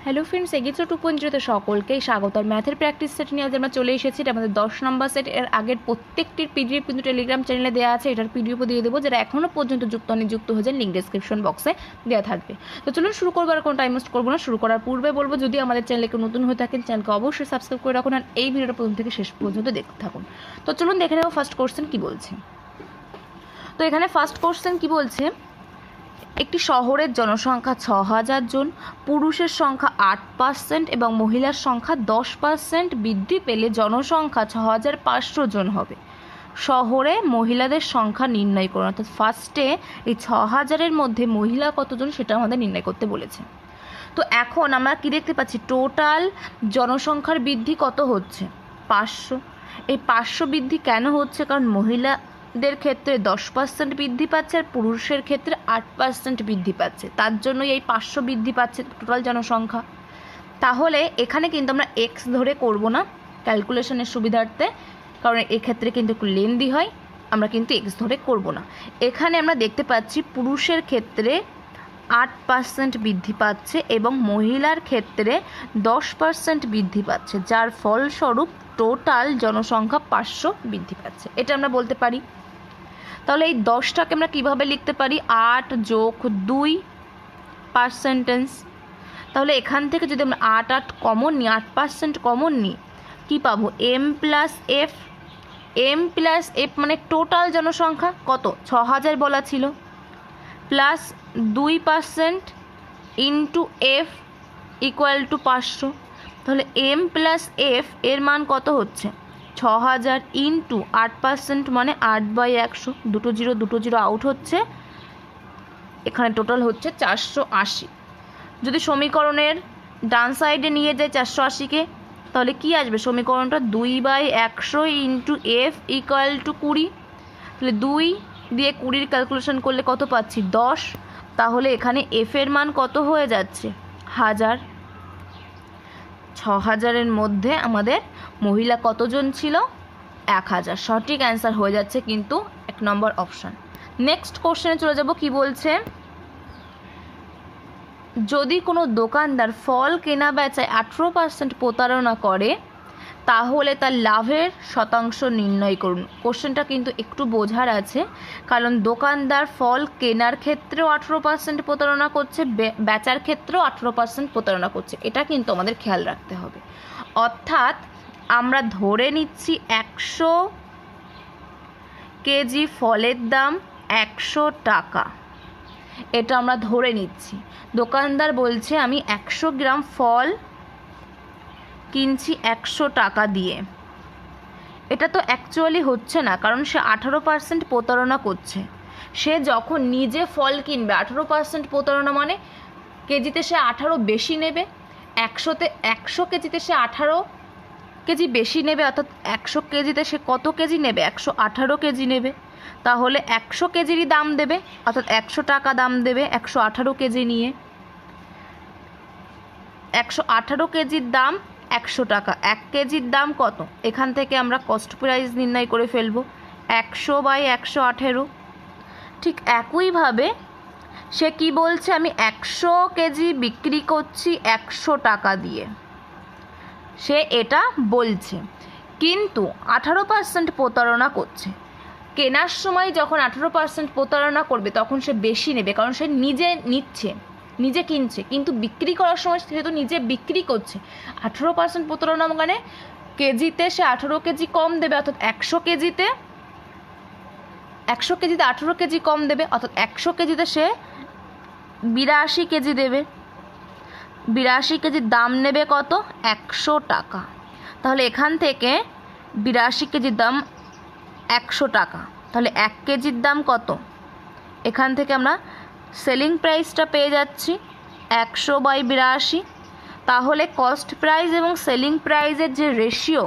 Hello friends, এগিয়ে 2.0 সকলকেই স্বাগত। আর ম্যাথের প্র্যাকটিস সেট নিয়ে আজ আমরা চলে এসেছি। এটা আমাদের 10 নম্বর সেট। এর আগের প্রত্যেকটির পিডিএফ কিন্তু টেলিগ্রাম চ্যানেলে দেওয়া আছে। এটার পিডিএফও দিয়ে দেবো, যারা এখনও পর্যন্ত যুক্ত হয়ে যান, লিঙ্ক ডিসক্রিপশন বক্সে দেওয়া থাকবে। তো চলুন শুরু করবো। আর কোনো টাইম ওয়েস্ট করবো না। শুরু করার পূর্বে বলবো, যদি আমাদের চ্যানেলে কেউ নতুন হয়ে থাকেন, চ্যানেলকে অবশ্যই সাবস্ক্রাইব করে রাখুন আর এই ভিডিওটা প্রথম থেকে শেষ পর্যন্ত দেখতে থাকুন। তো চলুন দেখে নেবো ফার্স্ট কোশ্চেন কী বলছে। তো এখানে ফার্স্ট কোশ্চেন কী বলছে, একটি শহরের জনসংখ্যা 6000 জন, পুরুষের সংখ্যা 8% এবং মহিলার সংখ্যা 10% বৃদ্ধি পেলে জনসংখ্যা 6500 জন হবে। শহরে মহিলাদের সংখ্যা নির্ণয় করুন। অর্থাৎ ফার্স্টে এই 6000-এর মধ্যে মহিলা কতজন সেটা আমাদের নির্ণয় করতে বলেছে। তো এখন আমরা কি দেখতে পাচ্ছি, টোটাল জনসংখ্যার বৃদ্ধি কত হচ্ছে, 500। এই 500 বৃদ্ধি কেন হচ্ছে? কারণ মহিলাদের ক্ষেত্রে 10% বৃদ্ধি পাচ্ছে আর পুরুষের ক্ষেত্রে 8% বৃদ্ধি পাচ্ছে, তার জন্যই এই 500 বৃদ্ধি পাচ্ছে টোটাল জনসংখ্যা। তাহলে এখানে কিন্তু আমরা এক্স ধরে করব না ক্যালকুলেশনের সুবিধার্থে, কারণ এক্ষেত্রে কিন্তু একটু লেন্দি হয়। আমরা কিন্তু এক্স ধরে করব না। এখানে আমরা দেখতে পাচ্ছি পুরুষের ক্ষেত্রে 8% বৃদ্ধি পাচ্ছে এবং মহিলার ক্ষেত্রে 10% বৃদ্ধি পাচ্ছে, যার ফলস্বরূপ টোটাল জনসংখ্যা 500 বৃদ্ধি পাচ্ছে। এটা আমরা বলতে পারি। তাহলে এই 10টাকে আমরা কীভাবে লিখতে পারি, 8 + 2 পার্সেন্টেজ। তাহলে এখান থেকে যদি আমরা 8 কমন নিই, 8% কমন নিই, কী পাবো, এম প্লাস এফ মানে টোটাল জনসংখ্যা কত, 6000 বলা ছিল, plus 2% into F equal to 500। তাহলে এম প্লাস এফ এর মান কত হচ্ছে, 6000 ইন্টু 8% মানে 8/100। দুটো জিরো আউট হচ্ছে, এখানে টোটাল হচ্ছে 480। যদি সমীকরণের ডান সাইডে নিয়ে যায় 480-কে, তাহলে কি আসবে সমীকরণটা, 2/100 ইন্টু এফ ইকুয়াল টু 20। তাহলে 2 দিয়ে 20 ক্যালকুলেশন করলে কত পাচ্ছি, 10। তাহলে এখানে এফ এর মান কত হয়ে যাচ্ছে, 1000। 6000-এর মধ্যে আমাদের মহিলা কতজন ছিল, 1000। সঠিক অ্যান্সার হয়ে যাচ্ছে কিন্তু 1 নম্বর অপশান। নেক্সট কোশ্চেনে চলে যাব। কি বলছে, যদি কোনো দোকানদার ফল কেনা বেচায় 18% প্রতারণা করে, তাহলে তার লাভের শতাংশ নির্ণয় করুন। কোশ্চেনটা কিন্তু একটু বোঝার আছে, কারণ দোকানদার ফল কেনার ক্ষেত্রেও 18% প্রতারণা করছে, বেচার ক্ষেত্রেও 18% প্রতারণা করছে। এটা কিন্তু আমাদের খেয়াল রাখতে হবে। অর্থাৎ আমরা ধরে নিচ্ছি 100 কেজি ফলের দাম 100 টাকা, এটা আমরা ধরে নিচ্ছি। দোকানদার বলছে আমি 100 গ্রাম ফল কিনছি 100 টাকা দিয়ে। এটা তো অ্যাকচুয়ালি হচ্ছে না, কারণ সে 18% প্রতারণা করছে। সে যখন নিজে ফল কিনবে, 18% প্রতারণা মানে কেজিতে সে 18 বেশি নেবে, 100 কেজিতে সে 18 কেজি বেশি নেবে। অর্থাৎ 100 কেজিতে সে কত কেজি নেবে, 118 কেজি নেবে। তাহলে 100 কেজিরই দাম দেবে, অর্থাৎ 100 টাকা দাম দেবে 118 কেজি নিয়ে। 118 কেজির দাম 100 টাকা, 1 কেজির দাম কত, এখান থেকে আমরা কস্ট প্রাইস নির্ণয় করে ফেলব, 100/118। ঠিক একইভাবে সে কি বলছে, আমি 100 কেজি বিক্রি করছি 100 টাকা দিয়ে, সে এটা বলছে, কিন্তু 18% প্রতারণা করছে। কেনার সময় যখন 18% প্রতারণা করবে তখন সে বেশি নেবে, কারণ সে নিজে নিচ্ছে, নিজে কিনছে, কিন্তু বিক্রি করার সময় সে তো নিজে বিক্রি করছে। 18% প্রতারণা মানে কেজিতে সে 18 কেজি কম দেবে, অর্থাৎ 100 কেজিতে 18 কেজি কম দেবে, অর্থাৎ 100 কেজিতে সে 82 কেজি দেবে। 82 কেজির দাম নেবে কত, 100 টাকা। তাহলে এখান থেকে 82 কেজির দাম 100 টাকা, তাহলে 1 কেজির দাম কত, এখান থেকে আমরা সেলিং প্রাইসটা পেয়ে যাচ্ছি 100/82। তাহলে কস্ট প্রাইস এবং সেলিং প্রাইসের যে রেশিও,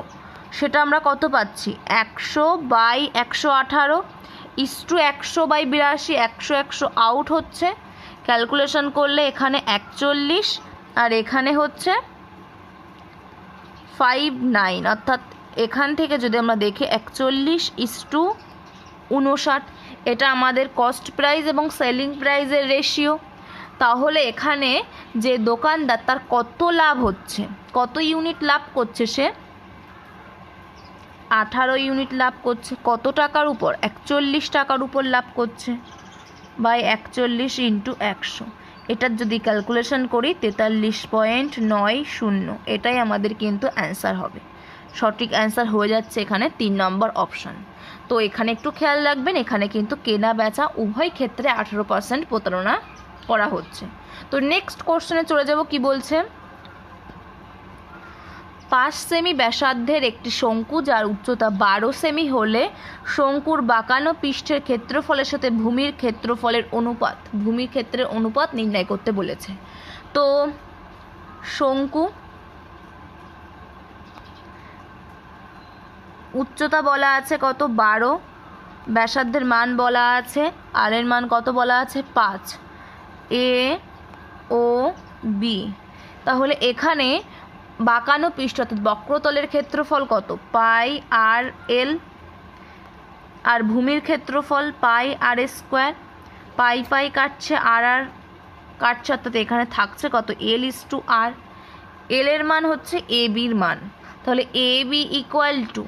সেটা আমরা কত পাচ্ছি, 100/118 ইস্টু 100/82। 100 আউট হচ্ছে, ক্যালকুলেশন করলে এখানে 41 আর এখানে হচ্ছে 59। অর্থাৎ এখান থেকে যদি আমরা দেখি 41:59, এটা আমাদের কস্ট প্রাইস এবং সেলিং প্রাইসের রেশিও। তাহলে এখানে যে দোকানদার তার কত লাভ হচ্ছে, কত ইউনিট লাভ করছে সে, 18 ইউনিট লাভ করছে। কত টাকার উপর? 41 টাকার উপর লাভ করছে, বাই 41 ইন্টু 100। এটার যদি ক্যালকুলেশন করি 43.90, এটাই আমাদের কিন্তু অ্যান্সার হবে। সঠিক অ্যান্সার হয়ে যাচ্ছে এখানে 3 নম্বর অপশান। তো এখানে একটু খেয়াল রাখবেন, এখানে কিন্তু কেনা বেচা উভয় ক্ষেত্রে 18% প্রতারণা করা হচ্ছে। তো নেক্সট কোশ্চেনে চলে যাব, কি বলছে, 5 সেমি ব্যাসার্ধের একটি শঙ্কু যার উচ্চতা 12 সেমি হলে শঙ্কুর বাঁকানো পৃষ্ঠের ক্ষেত্রফলের সাথে ভূমির ক্ষেত্রের অনুপাত নির্ণয় করতে বলেছে। তো শঙ্কু উচ্চতা বলা আছে কত? 12, ব্যাসার্ধের মান বলা আছে, আর এর মান কত বলা আছে? 5, এ ও বি। তাহলে এখানে বাঁকানো পৃষ্ঠ অর্থাৎ বক্রতলের ক্ষেত্রফল কত? পাই আর এল, আর ভূমির ক্ষেত্রফল পাই আর স্কোয়ার। পাই পাই কাটছে, আর আর কাটছে, অর্থাৎ এখানে থাকছে কত? এল ইস টু আর। এল এর মান হচ্ছে এ বির মান, তাহলে A B equal to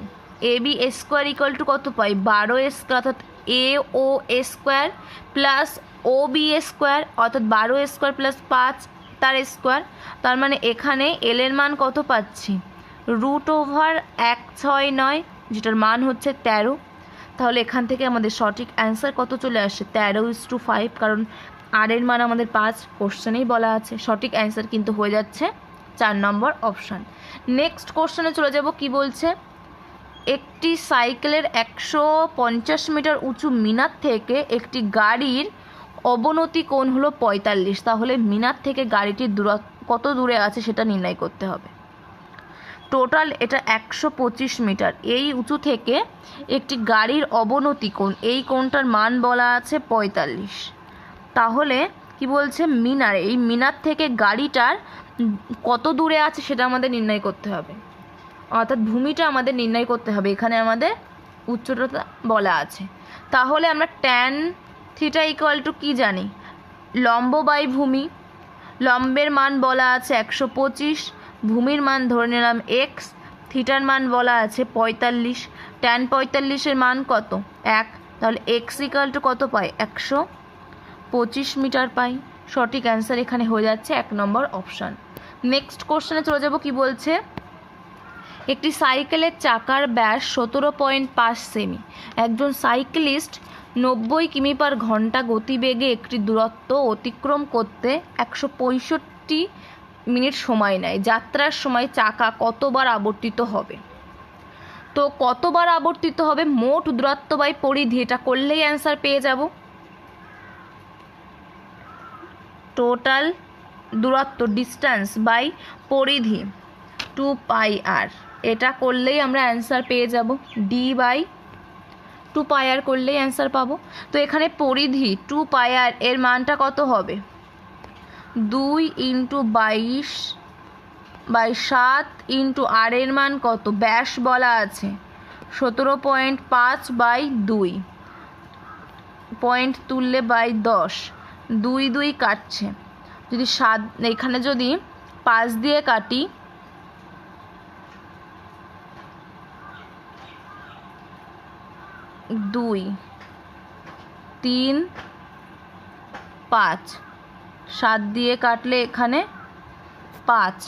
A B square equal to কত পাই? 12 স্কোয়ার, অর্থাৎ A O square plus O B square, অর্থাৎ 12 স্কোয়ার প্লাস 5 তার স্কোয়ার। তার মানে এখানে এল এর মান কত পাচ্ছি? √169, যেটার মান হচ্ছে 13। তাহলে এখান থেকে আমাদের সঠিক অ্যান্সার কত চলে আসে? 13:5, কারণ আর এর মান আমাদের 5 কোশ্চেনেই বলা আছে। সঠিক অ্যান্সার কিন্তু হয়ে যাচ্ছে 4 নম্বর অপশান। নেক্সট কোশ্চেনে চলে যাব, কি বলছে, একটি সাইকেলের 150 মিটার উঁচু মিনার থেকে একটি গাড়ির অবনতি কোণ হলো 45। তাহলে মিনার থেকে গাড়িটির কত দূরে আছে সেটা নির্ণয় করতে হবে। টোটাল এটা 125 মিটার। এই উঁচু থেকে একটি গাড়ির অবনতি কোণ, এই কোণটার মান বলা আছে 45। তাহলে কি বলছে, এই মিনার থেকে গাড়িটার কত দূরে আছে সেটা আমাদের নির্ণয় করতে হবে, অর্থাৎ ভূমিটা আমাদের নির্ণয় করতে হবে। এখানে আমাদের উচ্চতা বলা আছে। তাহলে আমরা ট্যান থিটা ইকুয়াল টু কী জানি? লম্ব বাই ভূমি। লম্বের মান বলা আছে 125, ভূমির মান ধরে নিলাম এক্স, থিটার মান বলা আছে 45। ট্যান 45-এর মান কত? 1। তাহলে এক্স ইকুয়াল টু কত পাই? 125 মিটার পাই। সঠিক অ্যান্সার এখানে হয়ে যাচ্ছে 1 নম্বর অপশান। নেক্সট কোশ্চেনে চলে যাব, কি বলছে, একটি সাইকেলের চাকার ব্যাস 17.5 সেমি। একজন সাইক্লিস্ট 90 কিমি/ঘন্টা গতিবেগে একটি দূরত্ব অতিক্রম করতে 165 মিনিট সময় নেয়। যাত্রার সময় চাকা কতবার আবর্তিত হবে? তো কতবার আবর্তিত হবে? মোট দূরত্ব বাই পরিধি, এটা করলেই অ্যান্সার পেয়ে যাব। টোটাল দূরত্ব, ডিস্টেন্স বাই পরিধি 2 পাই আর, এটা করলেই আমরা অ্যান্সার পেয়ে যাব। ডি বাই 2 পাই আর করলেই অ্যান্সার পাবো। তো এখানে পরিধি 2 পাই আর, এর মানটা কত হবে? 2 ইন্টু 22/7 ইন্টু আর এর মান কত? ব্যাস বলা আছে 17.5/2, পয়েন্ট তুললে বাই 10, 2 2 কাটছে। যদি 7 এখানে যদি 5 দিয়ে কাটি, 2 3 5, 7 দিয়ে কাটলে এখানে 5,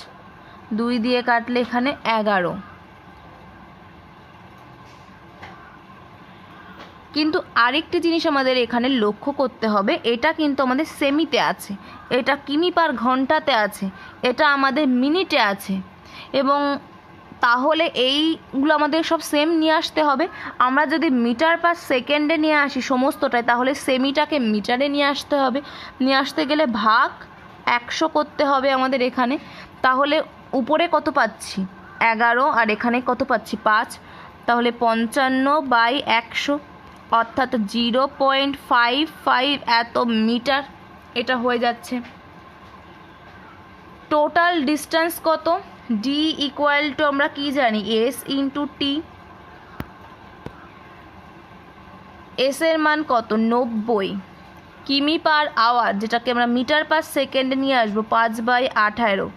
2 দিয়ে কাটলে এখানে 11। কিন্তু আরেকটি জিনিস আমাদের এখানে লক্ষ্য করতে হবে, এটা কিন্তু আমাদের সেমিতে আছে, এটা কিমি/ঘন্টাতে আছে, এটা আমাদের মিনিটে আছে, এবং তাহলে এইগুলো আমাদের সব সেম নিয়ে আসতে হবে। আমরা যদি মিটার/সেকেন্ডে নিয়ে আসি সমস্তটাই, তাহলে সেমিটাকে মিটারে নিয়ে আসতে হবে। নিয়ে আসতে গেলে ভাগ 100 করতে হবে আমাদের এখানে। তাহলে উপরে কত পাচ্ছি? 11, আর এখানে কত পাচ্ছি? 5। তাহলে 55/100, অর্থাৎ 0.55 এত মিটার এটা হয়ে যাচ্ছে। টোটাল ডিস্টেন্স কত? ডি ইকুয়াল টু আমরা কি জানি? S into T. এস এর মান কত? 90 কিমি পার আওয়ার, যেটাকে আমরা মিটার পার সেকেন্ডে নিয়ে আসবো 5/18।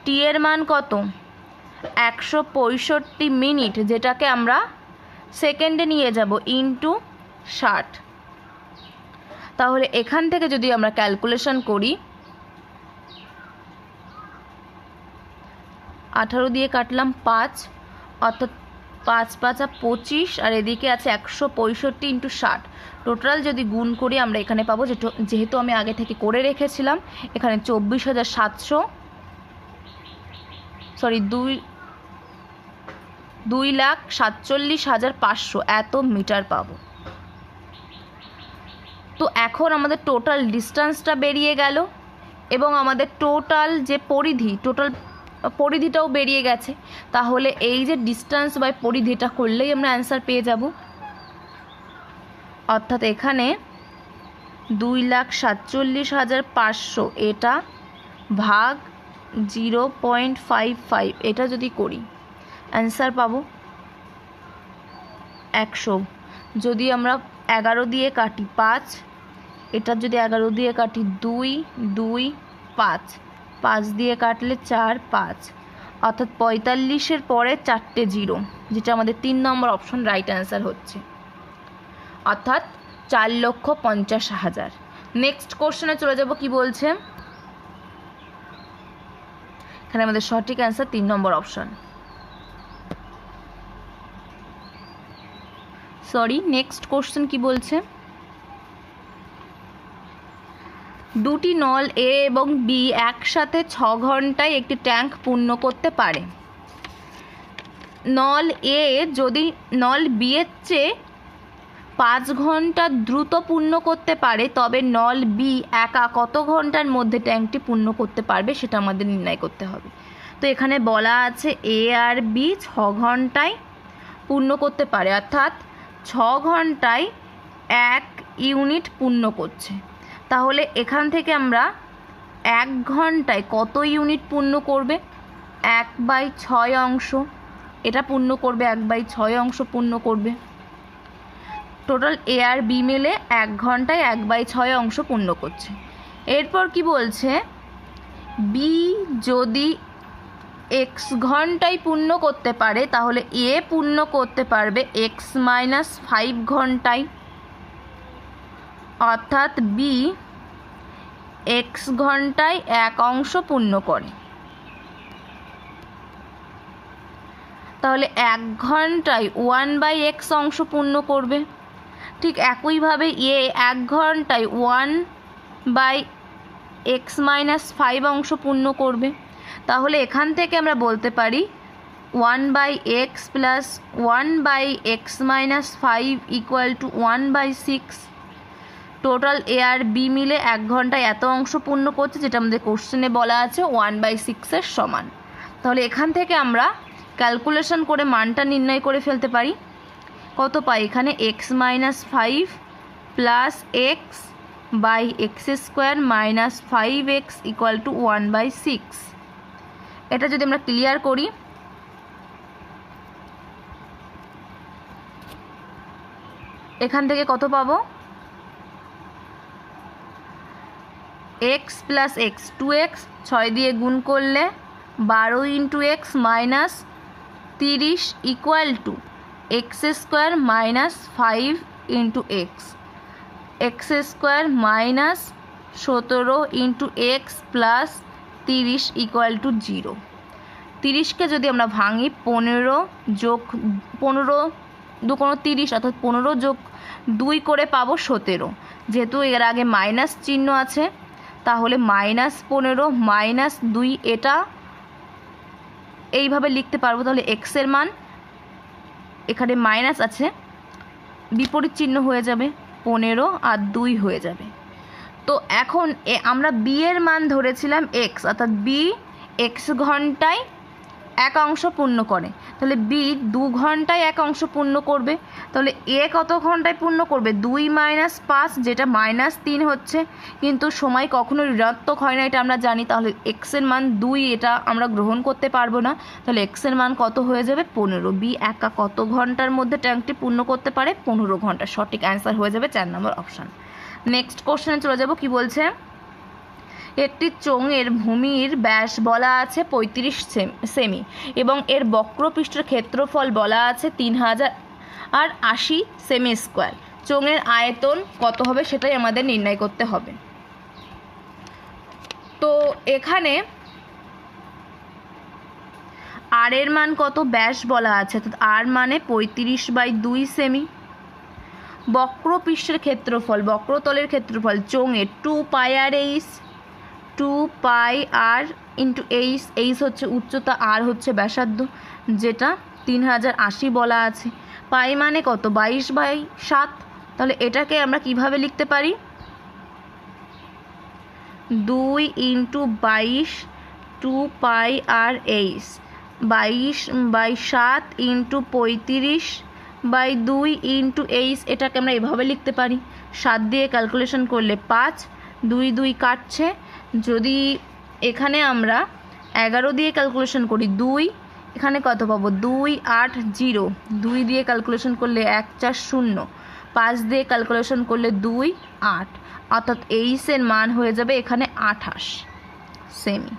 টি এর মান কত? 165 মিনিট, যেটাকে আমরা সেকেন্ডে নিয়ে যাব ইন্টু 60। তাহলে এখান থেকে যদি আমরা ক্যালকুলেশন করি, 18 দিয়ে কাটলাম 5, অর্থাৎ 5 5 25, আর এদিকে আছে 165 ইন্টু 60। টোটাল যদি গুণ করি আমরা এখানে পাবো, যেহেতু আমি আগে থেকে করে রেখেছিলাম, এখানে 2,47,500 এত মিটার পাবো। তো এখন আমাদের টোটাল ডিস্টেন্সটা বেরিয়ে গেল এবং আমাদের টোটাল যে পরিধিটাও বেরিয়ে গেছে। তাহলে এই যে ডিস্টেন্স বাই পরিধিটা করলেই আমরা অ্যান্সার পেয়ে যাব। অর্থাৎ এখানে 2,47,500 এটা ভাগ 0.55, এটা যদি করি অ্যান্সার পাবো 100। যদি আমরা 11 দিয়ে কাটি 5, এটা যদি 11 দিয়ে কাটি 2 2 5, 5 দিয়ে কাটলে 4 5, অর্থাৎ 45-এর পরে 4টে 0, যেটা আমাদের 3 নম্বর অপশন রাইট অ্যান্সার হচ্ছে, অর্থাৎ 4,50,000। নেক্সট কোশ্চেনে চলে যাব। কি বলছে এখানে? আমাদের সঠিক অ্যান্সার 3 নম্বর অপশন। নেক্সট কোশ্চেন কি বলছে? দুটি নল এ এবং বি একসাথে 6 ঘন্টায় একটি ট্যাঙ্ক পূর্ণ করতে পারে। নল এ যদি নল বি এর চেয়ে 5 ঘন্টা দ্রুত পূর্ণ করতে পারে, তবে নল বি একা কত ঘন্টার মধ্যে ট্যাঙ্কটি পূর্ণ করতে পারবে সেটা আমাদের নির্ণয় করতে হবে। তো এখানে বলা আছে এ আর বি 6 ঘন্টায় পূর্ণ করতে পারে, অর্থাৎ 6 ঘন্টায় 1 ইউনিট পূর্ণ করছে। তাহলে এখান থেকে আমরা 1 ঘন্টায় কত ইউনিট পূর্ণ করবে? 1/6 অংশ এটা পূর্ণ করবে, 1/6 অংশ পূর্ণ করবে। টোটাল এ আর বি মিলে 1 ঘন্টায় 1/6 অংশ পূর্ণ করছে। এরপর কি বলছে? বি যদি x ঘন্টায় পূর্ণ করতে পারে, তাহলে এ পূর্ণ করতে পারবে x-5 ঘন্টায়, অর্থাৎ বি x ঘন্টায় 1 অংশ পূর্ণ করে। তাহলে 1 ঘন্টায় 1/x অংশ পূর্ণ করবে। ঠিক একইভাবে এ 1 ঘন্টায় 1/x-5 অংশ পূর্ণ করবে। তাহলে এখান থেকে আমরা বলতে পারি 1/x plus 1/x-5 equal to 1/6। Total A আর বি মিলে 1 ঘন্টায় এত অংশ পূর্ণ করছে, যেটা আমাদের কোশ্চেনে বলা আছে 1/6-এর সমান। তাহলে এখান থেকে আমরা ক্যালকুলেশন করে মানটা নির্ণয় করে ফেলতে পারি। কত পাই? এখানে x-5 plus x by x² minus 5x equal to 1/6। এটা যদি আমরা ক্লিয়ার করি, এখান থেকে কত পাবো? x প্লাস এক্স 2x, 6 দিয়ে গুণ করলে 12 into x minus 30 equal to x² minus 5 into x² minus 17 into x plus 30 equal to 0। 30কে যদি আমরা ভাঙি 15 যোগ 15 দু কোনো 30, অর্থাৎ 15 যোগ 2 করে পাবো 17। যেহেতু এর আগে মাইনাস চিহ্ন আছে, তাহলে -15 মাইনাস 2 এটা এইভাবে লিখতে পারবো। তাহলে এক্সের মান এখানে মাইনাস আছে, বিপরীত চিহ্ন হয়ে যাবে, 15 আর 2 হয়ে যাবে। তো এখন আমরা বি এর মান ধরেছিলাম এক্স, অর্থাৎ বি x ঘন্টায় 1 অংশ পূর্ণ করে। তাহলে বি 2 ঘন্টায় 1 অংশ পূর্ণ করবে। তাহলে এ কত ঘন্টায় পূর্ণ করবে? 2 - 5, যেটা -3 হচ্ছে, কিন্তু সময় কখনো ঋণাত্মক হয় না, এটা আমরা জানি। তাহলে এক্সের মান 2, এটা আমরা গ্রহণ করতে পারবো না। তাহলে এক্সের মান কত হয়ে যাবে? 15। বি একা কত ঘন্টার মধ্যে ট্যাঙ্কটি পূর্ণ করতে পারে? 15 ঘন্টা। সঠিক অ্যান্সার হয়ে যাবে 4 নম্বর অপশান। নেক্সট কোশ্চেনে চলে যাব। কি বলছে, একটি চোঙের ভূমির ব্যাস বলা আছে 35 সেমি এবং এর বক্রপৃষ্ঠের ক্ষেত্রফল বলা আছে 3080 সেমি স্কোয়ার। চোঙের আয়তন কত হবে সেটাই আমাদের নির্ণয় করতে হবে। তো এখানে আর এর মান কত, ব্যাস বলা আছে, তো আর মানে 35/2 সেমি। বক্রপৃষ্ঠের ক্ষেত্রফল, বক্রতলের ক্ষেত্রফল চোঙের 2πr/h, 2πr ইন্টু এইচ হচ্ছে উচ্চতা, আর হচ্ছে ব্যাসার্ধ, যেটা 3080 বলা আছে। পাই মানে কত, 22/7। তাহলে এটাকে আমরা কিভাবে লিখতে পারি, 2 into 22 2πr/h, 22/7 into 35/2 into H, এটাকে আমরা এভাবে লিখতে পারি। 7 দিয়ে ক্যালকুলেশন করলে 5, 2 2 কাটছে। যদি এখানে আমরা 11 দিয়ে ক্যালকুলেশন করি 2, এখানে কত পাবো, 280। 2 দিয়ে ক্যালকুলেশন করলে 1 4 0, 5 দিয়ে ক্যালকুলেশন করলে 2 8, অর্থাৎ এইচের মান হয়ে যাবে এখানে 28 সেমি।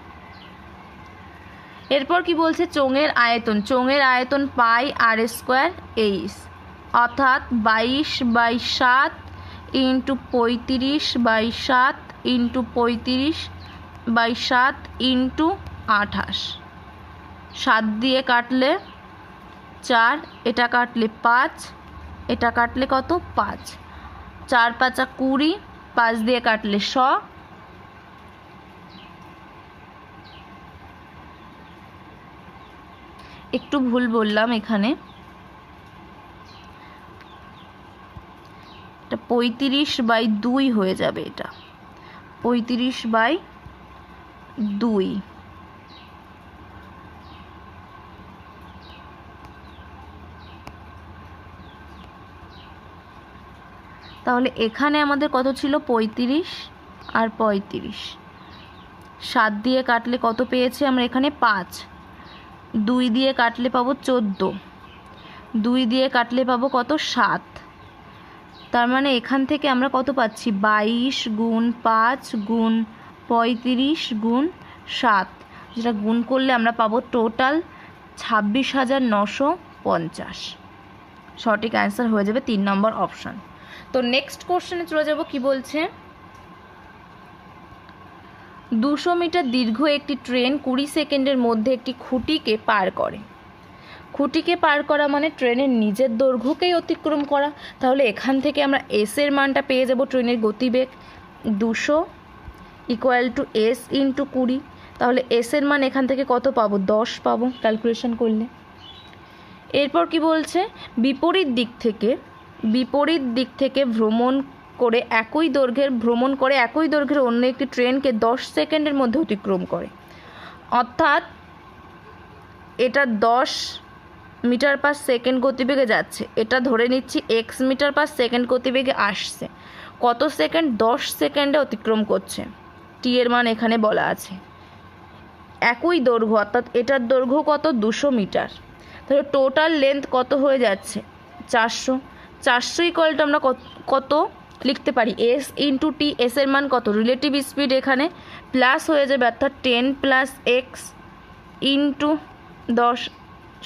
এরপর কি বলছে, চোঙের আয়তন, চোঙের আয়তন πr²h, অর্থাৎ 22/7 ইন্টু 35/7 ইন্টু 35/7 ইন্টু 28। 7 দিয়ে কাটলে 4, এটা কাটলে 5, এটা কাটলে কত 5, 4 5 20, 5 দিয়ে কাটলে 100, একটু ভুল বললাম এখানে, এটা 35/2 হয়ে যাবে, এটা 35/2। তাহলে এখানে আমাদের কত ছিল, 35 আর 35। 7 দিয়ে কাটলে কত পেয়েছি আমরা এখানে 5, 2 দিয়ে কাটলে পাবো 14, 2 দিয়ে কাটলে পাবো কত 7। তার মানে এখান থেকে আমরা কত পাচ্ছি, 22 গুণ 5 গুণ 35 গুণ 7, যেটা গুণ করলে আমরা পাবো টোটাল 26,950। সঠিক অ্যান্সার হয়ে যাবে 3 নম্বর অপশান। তো নেক্সট কোশ্চেনে চলে যাব। কি বলছে, 200 মিটার দীর্ঘ একটি ট্রেন 20 সেকেন্ডের মধ্যে একটি খুঁটিকে পার করে। খুঁটিকে পার করা মানে ট্রেনের নিজের দৈর্ঘ্যকেই অতিক্রম করা। তাহলে এখান থেকে আমরা এসের মানটা পেয়ে যাব, ট্রেনের গতিবেগ 200 = s ইন্টু 20। তাহলে এসের মান এখান থেকে কত পাবো, 10 পাবো ক্যালকুলেশন করলে। এরপর কি বলছে, বিপরীত দিক থেকে ভ্রমণ করে একই দৈর্ঘ্যের অন্য একটি ট্রেনকে 10 সেকেন্ডের মধ্যে অতিক্রম করে। অর্থাৎ এটা 10 মিটার পার সেকেন্ড গতিবেগে যাচ্ছে, এটা ধরে নিচ্ছি x মিটার পার সেকেন্ড গতিবেগে আসছে। কত সেকেন্ড, 10 সেকেন্ডে অতিক্রম করছে। টি এর মান এখানে বলা আছে। একই দৈর্ঘ্য, অর্থাৎ এটার দৈর্ঘ্য কত, 200 মিটার। তাহলে টোটাল লেন্থ কত হয়ে যাচ্ছে, 400। 400 ইকুয়ালটা আমরা কত লিখতে পারি, এস ইন্টু টি। এস এর মান কত, রিলেটিভ স্পিড এখানে প্লাস হয়ে যাবে, অর্থাৎ 10 + x ইন্টু 10,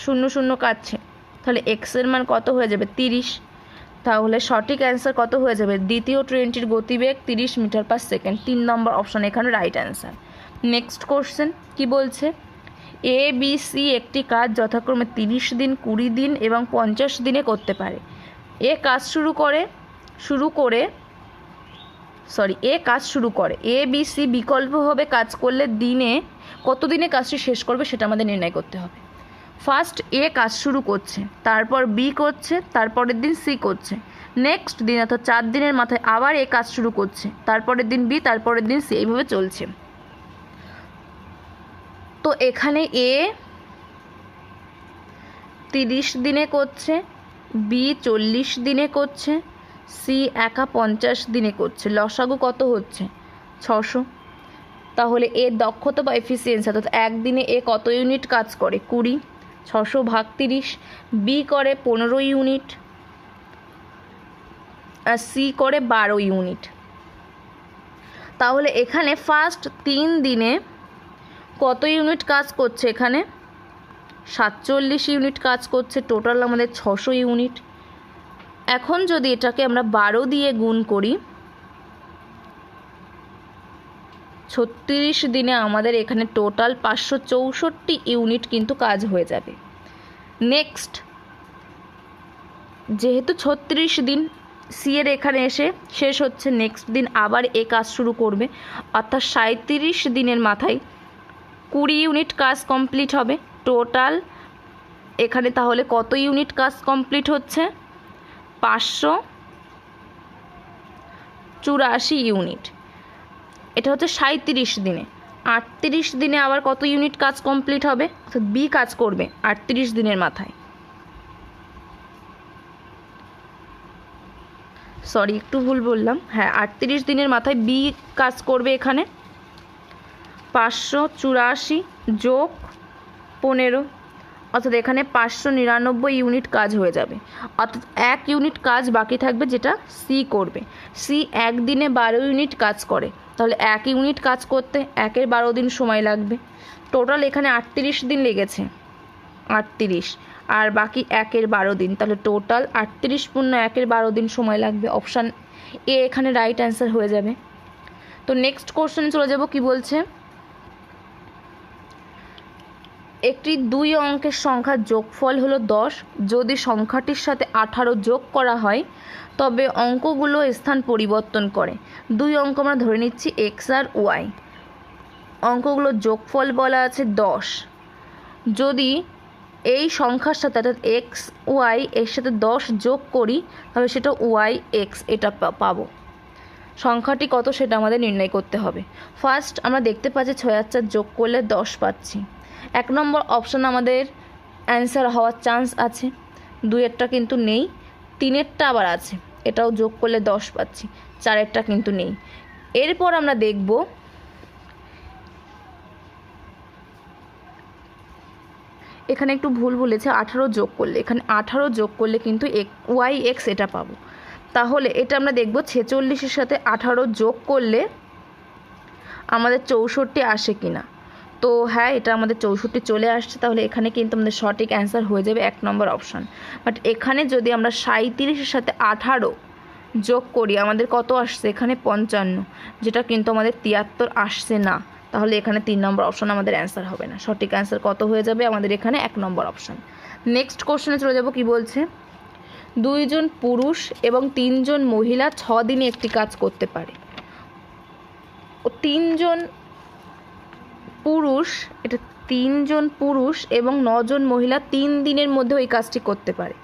0 0 কাটছে, তাহলে এক্স এর মান কত হয়ে যাবে, 30। তাহলে সঠিক অ্যান্সার কত হয়ে যাবে, দ্বিতীয় ট্রেনটির গতিবেগ 30 মিটার পার সেকেন্ড। 3 নম্বর অপশান এখানে রাইট অ্যান্সার। নেক্সট কোশ্চেন কি বলছে, ABC একটি কাজ যথাক্রমে 30 দিন, 20 দিন এবং 50 দিনে করতে পারে। এ কাজ শুরু করে ABC বিকল্পভাবে কাজ করলে কত দিনে কাজটি শেষ করবে সেটা আমাদের নির্ণয় করতে হবে। ফার্স্ট এ কাজ শুরু করছে, তারপর বি করছে, তারপরের দিন সি করছে, নেক্সট দিন অর্থাৎ 4 দিনের মাথায় আবার এ কাজ শুরু করছে, তারপরের দিন বি, তারপরের দিন সি, এইভাবে চলছে। তো এখানে এ 30 দিনে করছে, বি 40 দিনে করছে, সি একা 50 দিনে করছে। লসাগু কত হচ্ছে, 600। তাহলে এর দক্ষতা বা এফিসিয়েন্সি, অর্থাৎ একদিনে এ কত ইউনিট কাজ করে, 20, 600 ভাগ 30। বি করে 15 ইউনিট আর সি করে 12 ইউনিট। তাহলে এখানে ফার্স্ট 3 দিনে কত ইউনিট কাজ করছে? এখানে 47 ইউনিট কাজ করছে, টোটাল আমাদের 600 ইউনিট। এখন যদি এটাকে আমরা 12 দিয়ে গুণ করি, 36 দিনে আমাদের এখানে টোটাল 564 ইউনিট কিন্তু কাজ হয়ে যাবে। নেক্সট, যেহেতু 36 দিন সি এর এখানে এসে শেষ হচ্ছে, নেক্সট দিন আবার এ কাজ শুরু করবে, অর্থাৎ 37 দিনের মাথায় 20 ইউনিট কাজ কমপ্লিট হবে। টোটাল এখানে তাহলে কত ইউনিট কাজ কমপ্লিট হচ্ছে? 584 ইউনিট। এটা হচ্ছে 37 দিনে। 38 দিনে আবার কত ইউনিট কাজ কমপ্লিট হবে? অর্থাৎ বি কাজ করবে 38 দিনের মাথায়, সরি একটু ভুল বললাম, হ্যাঁ 38 দিনের মাথায় বি কাজ করবে এখানে 584 যোগ 15, অর্থাৎ এখানে 599 ইউনিট কাজ হয়ে যাবে। অর্থাৎ 1 ইউনিট কাজ বাকি থাকবে, যেটা সি করবে। সি একদিনে 12 ইউনিট কাজ করে, তাহলে 1 ইউনিট কাজ করতে 1-এর 12 দিন সময় লাগবে। টোটাল এখানে 38 দিন লেগেছে, 38 আর বাকি 1-এর 12 দিন, তাহলে টোটাল 38 পূর্ণ 1-এর 12 দিন সময় লাগবে। অপশান এ এখানে রাইট অ্যান্সার হয়ে যাবে। তো নেক্সট কোশ্চেনে চলে যাব। কি বলছে? একটি 2 অঙ্কের সংখ্যার যোগফল হলো 10। যদি সংখ্যাটির সাথে 18 যোগ করা হয় তবে অঙ্কগুলো স্থান পরিবর্তন করে। 2 অঙ্ক আমরা ধরে নিচ্ছি এক্স আর ওয়াই, অঙ্কগুলোর যোগফল বলা আছে 10। যদি এই সংখ্যার সাথে অর্থাৎ এক্স ওয়াই এর সাথে 10 যোগ করি তাহলে সেটা ওয়াই এক্স এটা পাবো। সংখ্যাটি কত সেটা আমাদের নির্ণয় করতে হবে। ফার্স্ট আমরা দেখতে পাচ্ছি 6 আর 4 যোগ করলে 10 পাচ্ছি। 1 নম্বর অপশান আমাদের অ্যান্সার হওয়ার চান্স আছে, 2-এরটা কিন্তু নেই, 3-এরটা আবার আছে, এটাও যোগ করলে 10 পাচ্ছি, 4-এরটা কিন্তু নেই। এরপর আমরা দেখব এখানে একটু ভুল বলেছে, 18 যোগ করলে, এখানে 18 যোগ করলে কিন্তু ওয়াই এক্স এটা পাবো। তাহলে এটা আমরা দেখব 46-এর সাথে 18 যোগ করলে আমাদের 64 আসে কিনা। তো হ্যাঁ, এটা আমাদের 64 চলে আসছে, তাহলে এখানে কিন্তু আমাদের সঠিক অ্যান্সার হয়ে যাবে 1 নম্বর অপশান। বাট এখানে যদি আমরা 37-এর সাথে 18 যোগ করি আমাদের কত আসছে? এখানে 55, যেটা কিন্তু আমাদের 73 আসছে না, তাহলে এখানে 3 নম্বর অপশান আমাদের অ্যান্সার হবে না। সঠিক অ্যান্সার কত হয়ে যাবে আমাদের? এখানে 1 নম্বর অপশান। নেক্সট কোশ্চেনে চলে যাব। কি বলছে? 2 জন পুরুষ এবং 3 জন মহিলা 6 দিনে একটি কাজ করতে পারে। 3 জন পুরুষ, এটা 3 জন পুরুষ এবং 9 জন মহিলা 3 দিনের মধ্যে ওই কাজটি করতে পারে।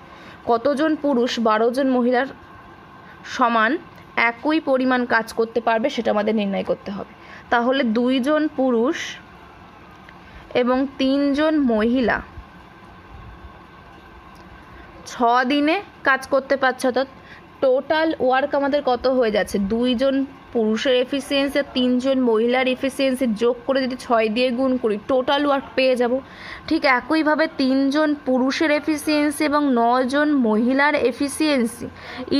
কতজন পুরুষ 12 জন মহিলার সমান একই পরিমাণ কাজ করতে পারবে সেটা আমাদের নির্ণয় করতে হবে। তাহলে 2 জন পুরুষ এবং 3 জন মহিলা 6 দিনে কাজ করতে পারছে, অর্থাৎ টোটাল ওয়ার্ক আমাদের কত হয়ে যাচ্ছে? 2 জন পুরুষের এফিসিয়েন্সি আর 3 জন মহিলার এফিসিয়েন্সি যোগ করে যদি 6 দিয়ে গুণ করি টোটাল ওয়ার্ক পেয়ে যাব। ঠিক একইভাবে 3 জন পুরুষের এফিসিয়েন্সি এবং 9 জন মহিলার এফিসিয়েন্সি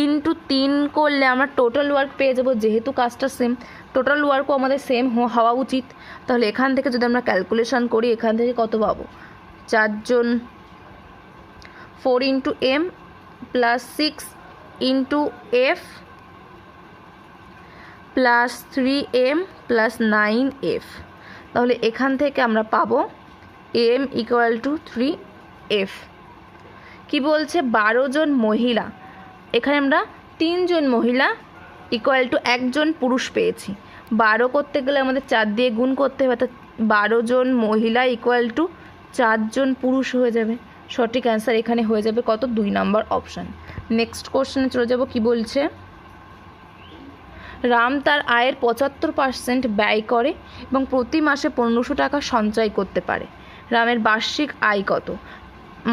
ইন্টু 3 করলে আমরা টোটাল ওয়ার্ক পেয়ে যাব। যেহেতু কাজটা সেম, টোটাল ওয়ার্কও আমাদের সেম হওয়া উচিত। তাহলে এখান থেকে যদি আমরা ক্যালকুলেশন করি এখান থেকে কত পাবো? 4 জন 4 into M plus 6 into F plus 3m plus 9f। তাহলে এখান থেকে আমরা পাবো m ইকুয়াল টু 3f। কি বলছে? 12 জন মহিলা, এখানে আমরা 3 জন মহিলা ইকুয়াল টু 1 জন পুরুষ পেয়েছি। 12 করতে গেলে আমাদের 4 দিয়ে গুণ করতে হবে, অর্থাৎ 12 জন মহিলা ইকুয়াল টু 4 জন পুরুষ হয়ে যাবে। সঠিক অ্যান্সার এখানে হয়ে যাবে কত? 2 নম্বর অপশান। নেক্সট কোশ্চেনে চলে যাব। কি বলছে? রাম তার আয়ের 75% ব্যয় করে এবং প্রতি মাসে 1500 টাকা সঞ্চয় করতে পারে। রামের বার্ষিক আয় কত?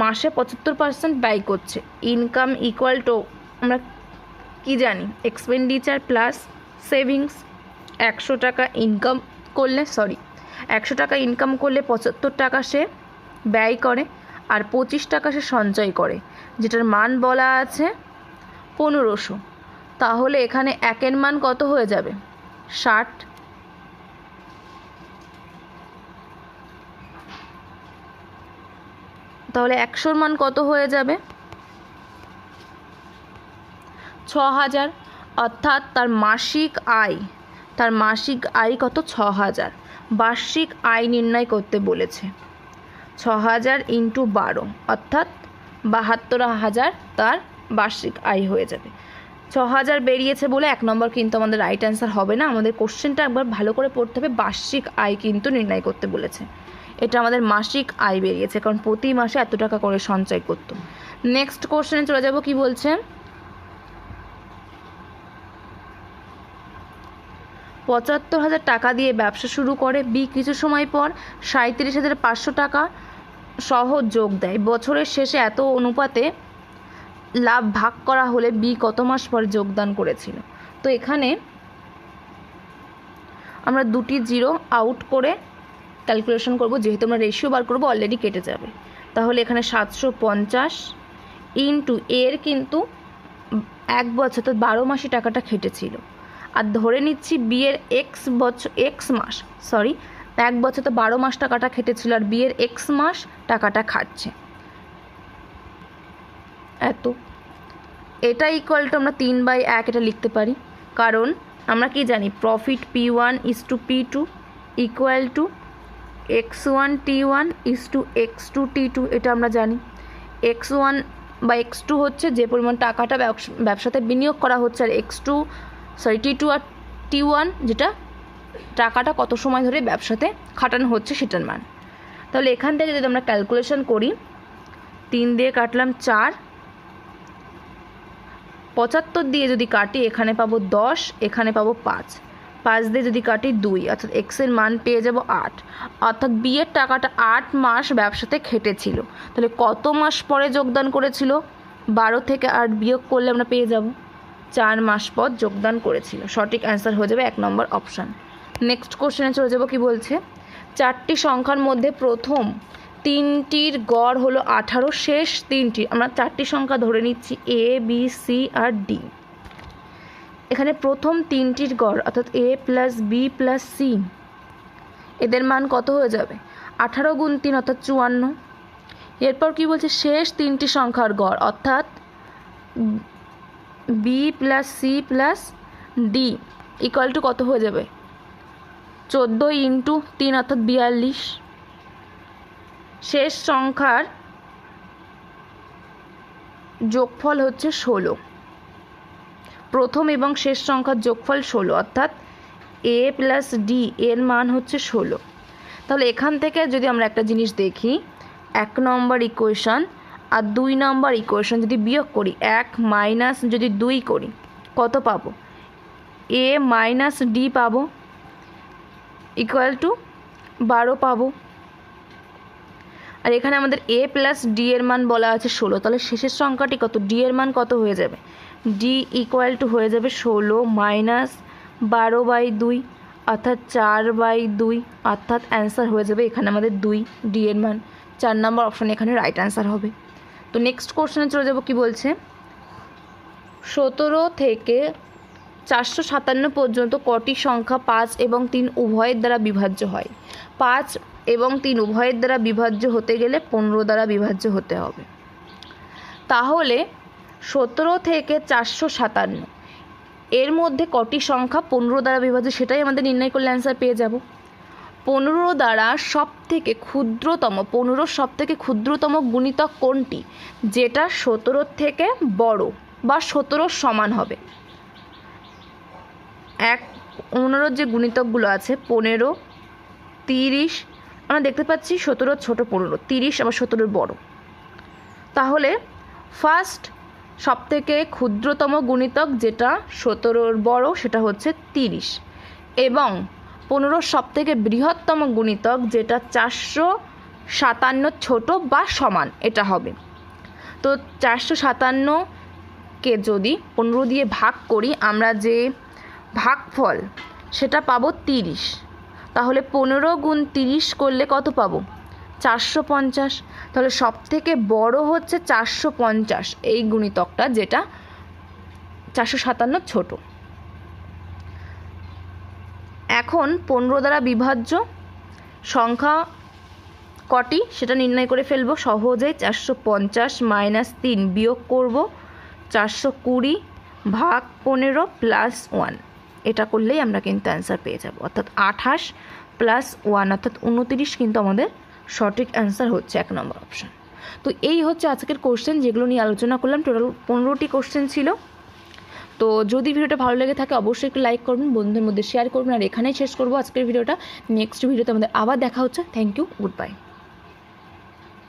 মাসে 75% ব্যয় করছে। ইনকাম ইকুয়াল টু আমরা কি জানি? Expenditure plus savings. 100 টাকা ইনকাম করলে 100 টাকা ইনকাম করলে 75 টাকা সে ব্যয় করে আর 25 টাকা সে সঞ্চয় করে, যেটার মান বলা আছে 1500। তাহলে এখানে 1-এর মান কত হয়ে যাবে? 60 তাহলে 100-র মান কত হয়ে যাবে? 6000, অর্থাৎ তার মাসিক আয় কত? 6000। বার্ষিক আয় নির্ণয় করতে বলেছে। 6000 × 12 অর্থাৎ 72,000 তার বার্ষিক আয় হয়ে যাবে। 6000 বেরিয়েছে বলে 1 নম্বর কিন্তু আমাদের রাইট অ্যান্সার হবে না। আমাদের কোশ্চেনটা একবার ভালো করে পড়তে হবে। বার্ষিক আয় কিন্তু নির্ণয় করতে বলেছে। এটা আমাদের মাসিক আয় বেরিয়েছে, কারণ প্রতি মাসে এত টাকা করে সঞ্চয় করত। নেক্সট কোশ্চেনে চলে যাব। কি বলছে? 75,000 টাকা দিয়ে ব্যবসা শুরু করে। বি কিছু সময় পর 37,500 টাকা সহ যোগ দেয়। বছরের শেষে এত অনুপাতে লাভ ভাগ করা হলে বি কত মাস পরে যোগদান করেছিল? তো এখানে আমরা দুটি জিরো আউট করে ক্যালকুলেশন করব, যেহেতু আমরা রেশিও বার করবো অলরেডি কেটে যাবে। তাহলে এখানে 750 ইন্টু এর কিন্তু 1 বছর অর্থাৎ 12 মাসে টাকাটা খেটেছিল। আর ধরে নিচ্ছি বি এর এক বছর তো 12 মাস টাকাটা খেটেছিল, আর বি এর এক্স মাস টাকাটা খাচ্ছে। এটা ইকুয়াল টু আমরা 3/1 এটা লিখতে পারি, কারণ আমরা কি জানি? Profit P1 = P2 equal to X1 T1 = X2 T2। এটা আমরা জানি। X1 বা X2 হচ্ছে যে পরিমাণ টাকাটা ব্যবসাতে বিনিয়োগ করা হচ্ছে, আর T2 আর T1 যেটা টাকাটা কত সময় ধরে ব্যবসাতে খাটানো হচ্ছে সেটার মান। তাহলে এখান থেকে যদি আমরা ক্যালকুলেশন করি, 3 দিয়ে কাটলাম 4, 75 দিয়ে যদি কাটি এখানে পাবো 10, এখানে পাবো 5 দিয়ে যদি কাটি 2, অর্থাৎ এক্সের মান পেয়ে যাব 8। অর্থাৎ বি এর টাকাটা 8 মাস ব্যবসাতে খেটেছিল। তাহলে কত মাস পরে যোগদান করেছিল? 12 থেকে 8 বিয়োগ করলে আমরা পেয়ে যাব 4 মাস পর যোগদান করেছিল। সঠিক অ্যান্সার হয়ে যাবে 1 নম্বর অপশান। নেক্সট কোশ্চেনে চলে যাব। কি বলছে? 4টি সংখ্যার মধ্যে প্রথম 3টির গড় হলো 18, শেষ 3টি, আমরা 4টি সংখ্যা ধরে নিচ্ছি A, B, C R D। এখানে প্রথম 3টির গড় অর্থাৎ A + B + C, এদের মান কত হয়ে যাবে? 18 × 3 অর্থাৎ 54। এরপর কি বলছে? শেষ 3টি সংখ্যার গড় অর্থাৎ B + C + D equal to কত হয়ে যাবে? 14 × 3 অর্থাৎ 42। শেষ সংখ্যার যোগফল হচ্ছে 16। প্রথম এবং শেষ সংখ্যার যোগফল 16, অর্থাৎ A + D এর মান হচ্ছে 16। তাহলে এখান থেকে যদি আমরা একটা জিনিস দেখি, 1 নম্বর ইকুয়েশন আর 2 নম্বর ইকুয়েশন যদি বিয়োগ করি, 1 মাইনাস যদি 2 করি, কত পাবো? A - D পাবো ইকুয়াল টু 12 পাবো। আর এখানে আমাদের A + D এর মান বলা আছে 16, তাহলে শেষের সংখ্যাটি কত? D এর মান কত হয়ে যাবে? D ইকুয়াল টু হয়ে যাবে 16 - 12/2 অর্থাৎ 4/2, অর্থাৎ অ্যান্সার হয়ে যাবে এখানে আমাদের 2, D এর মান 4 নম্বর অপশানে এখানে রাইট অ্যান্সার হবে। তো নেক্সট কোশ্চেনে চলে যাব। কি বলছে? 17 থেকে 457 পর্যন্ত কটি সংখ্যা 5 এবং 3 উভয়ের দ্বারা বিভাজ্য হয়? 5 এবং 3 উভয়ের দ্বারা বিভাজ্য হতে গেলে 15 দ্বারা বিভাজ্য হতে হবে। তাহলে 17 থেকে 457 এর মধ্যে কটি সংখ্যা 15 দ্বারা বিভাজ্য সেটাই আমাদের নির্ণয় করলে অ্যান্সার পেয়ে যাব। 15 দ্বারা সবথেকে ক্ষুদ্রতম গুণিতক কোনটি, যেটা 17 থেকে বড় বা 17 সমান হবে? 15 যে গুণিতকগুলো আছে 15, 30, আমরা দেখতে পাচ্ছি 17 ছোট, 15, 30 আবার 17 বড়। তাহলে ফার্স্ট সবথেকে ক্ষুদ্রতম গুণিতক যেটা 17 বড় সেটা হচ্ছে 30, এবং 15 সবথেকে বৃহত্তম গুণিতক যেটা 457 ছোট বা সমান এটা হবে। তো 457কে যদি 15 দিয়ে ভাগ করি আমরা যে ভাগফল সেটা পাবো 30। তাহলে 15 × 30 করলে কত পাবো? 450। তাহলে সবথেকে বড় হচ্ছে 450 এই গুণিতকটা, যেটা 457 ছোট। এখন 15 দ্বারা বিভাজ্য সংখ্যা কটি সেটা নির্ণয় করে ফেলবো সহজেই। 450 - 3 বিয়োগ করব 420 ভাগ 15 প্লাস 1, এটা করলেই আমরা কিন্তু অ্যান্সার পেয়ে যাব, অর্থাৎ 28 প্লাস 1 অর্থাৎ 29 কিন্তু আমাদের সঠিক অ্যান্সার হচ্ছে 1 নম্বর অপশান। তো এই হচ্ছে আজকের কোশ্চেন যেগুলো নিয়ে আলোচনা করলাম। টোটাল 15টি কোশ্চেন ছিল। তো যদি ভিডিওটা ভালো লেগে থাকে অবশ্যই একটু লাইক করবেন, বন্ধুদের মধ্যে শেয়ার করবেন। আর এখানেই শেষ করবো আজকের ভিডিওটা। নেক্সট ভিডিওতে আমাদের আবার দেখা হচ্ছে। Thank you, good bye.